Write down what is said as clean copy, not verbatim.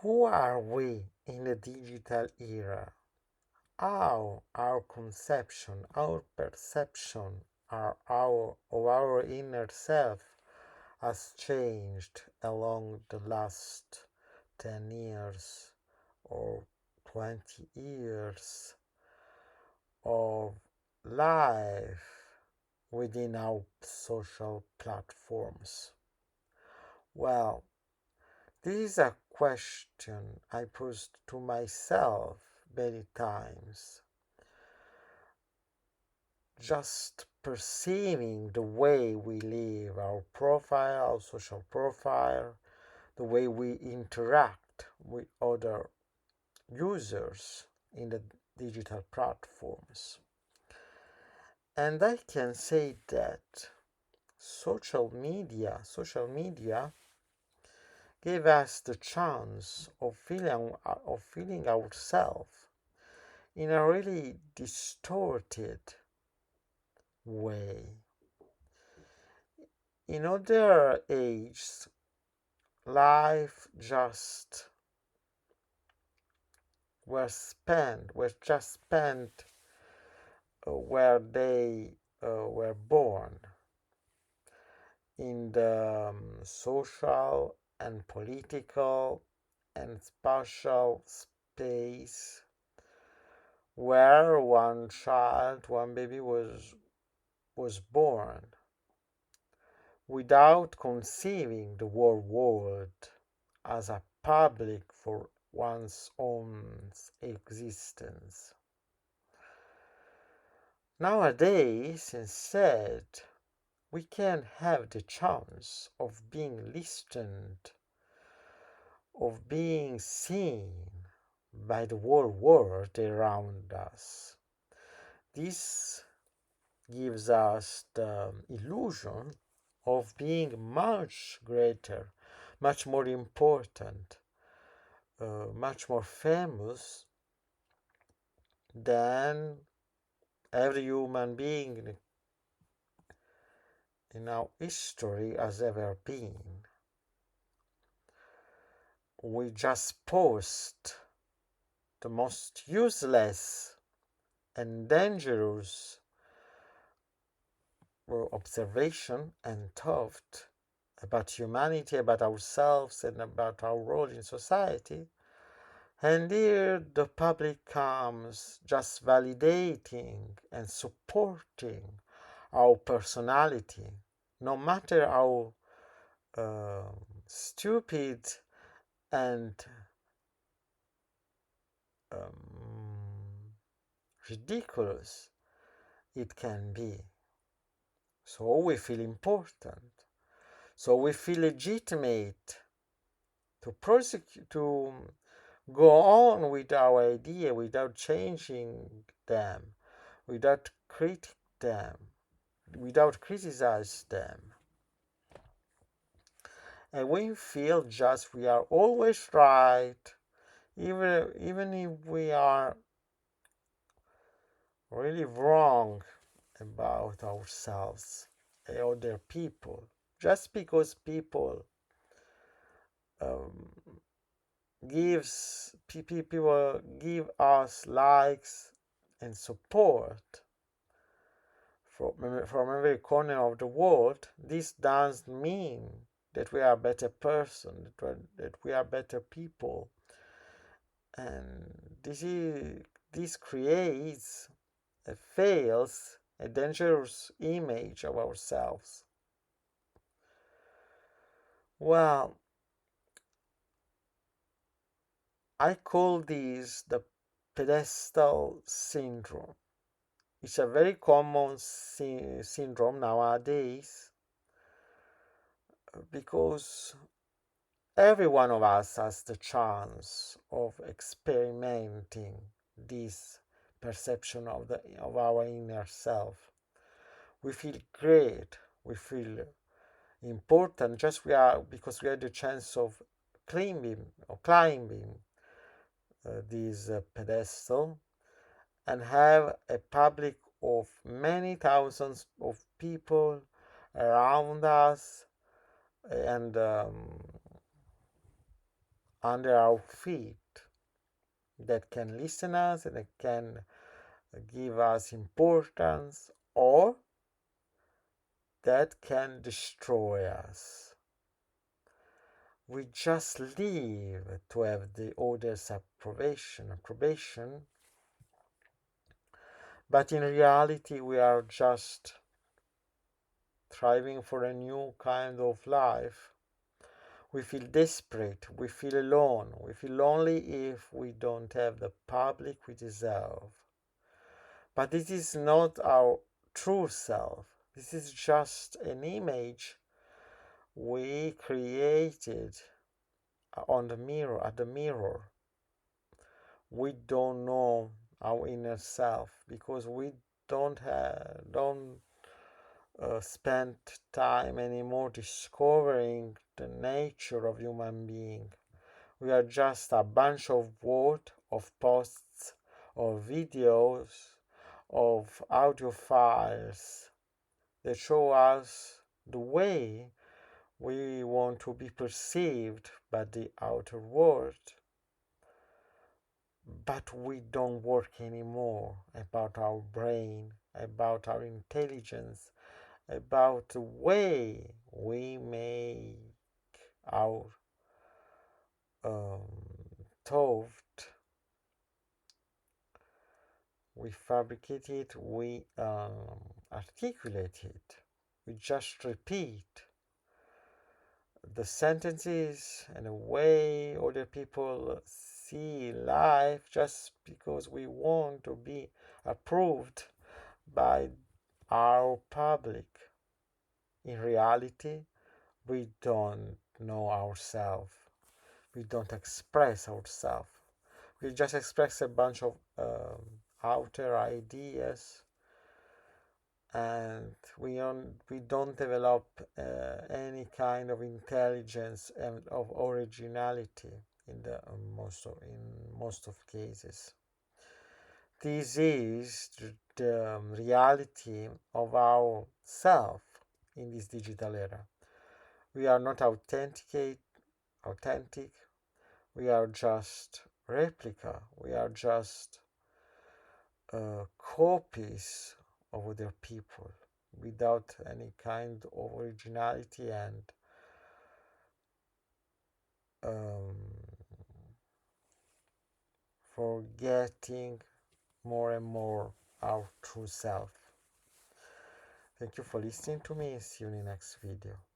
Who are we in the digital era? How our conception, our perception of our inner self has changed along the last 10 years or 20 years of life within our social platforms? Well, this is a question I posed to myself many times, just perceiving the way we live, our profile, our social profile, the way we interact with other users in the digital platforms. And I can say that social media gave us the chance of feeling ourselves in a really distorted way. In other ages, life just were just spent where they were born, in the social and political and spatial space where one baby was born, without conceiving the whole world as a public for one's own existence. Nowadays, instead, we can have the chance of being listened, of being seen by the whole world around us. This gives us the illusion of being much greater, much more important, much more famous than every human being in our history has ever been. We just post the most useless and dangerous observation and thought about humanity, about ourselves, and about our role in society. And here the public comes just validating and supporting our personality, no matter how stupid and ridiculous it can be. So we feel important. So we feel legitimate to prosecute, to go on with our idea without changing them, without critic them, without criticize them. And we feel just we are always right, even if we are really wrong about ourselves and other people. Just because people um, people give us likes and support from every corner of the world, this doesn't mean that we are a better person, that we are better people. And this creates a dangerous image of ourselves. Well, I call this the pedestal syndrome. It's a very common syndrome nowadays because every one of us has the chance of experimenting this perception of our inner self. We feel great, we feel important just because we had the chance of climbing this pedestal and have a public of many thousands of people around us and under our feet that can listen us and that can give us importance, or that can destroy us. We just live to have the others' approbation, but in reality we are just striving for a new kind of life. We feel desperate, we feel alone, we feel lonely if we don't have the public we deserve. But this is not our true self. This is just an image we created on the mirror, at the mirror. We don't know our inner self because we don't spend time anymore discovering the nature of human being. We are just a bunch of words, of posts, of videos, of audio files that show us the way we want to be perceived by the outer world. But we don't work anymore about our brain, about our intelligence, about the way we make our thought. We fabricate it, we articulate it, we just repeat the sentences and the way other people see life just because we want to be approved by our public. In reality, we don't know ourselves. We don't express ourselves. We just express a bunch of outer ideas, and we don't develop any kind of intelligence and of originality in most of cases. This is the reality of our self in this digital era. We are not authentic. We are just replica. We are just copies of other people without any kind of originality and forgetting more and more our true self. Thank you for listening to me. See you in the next video.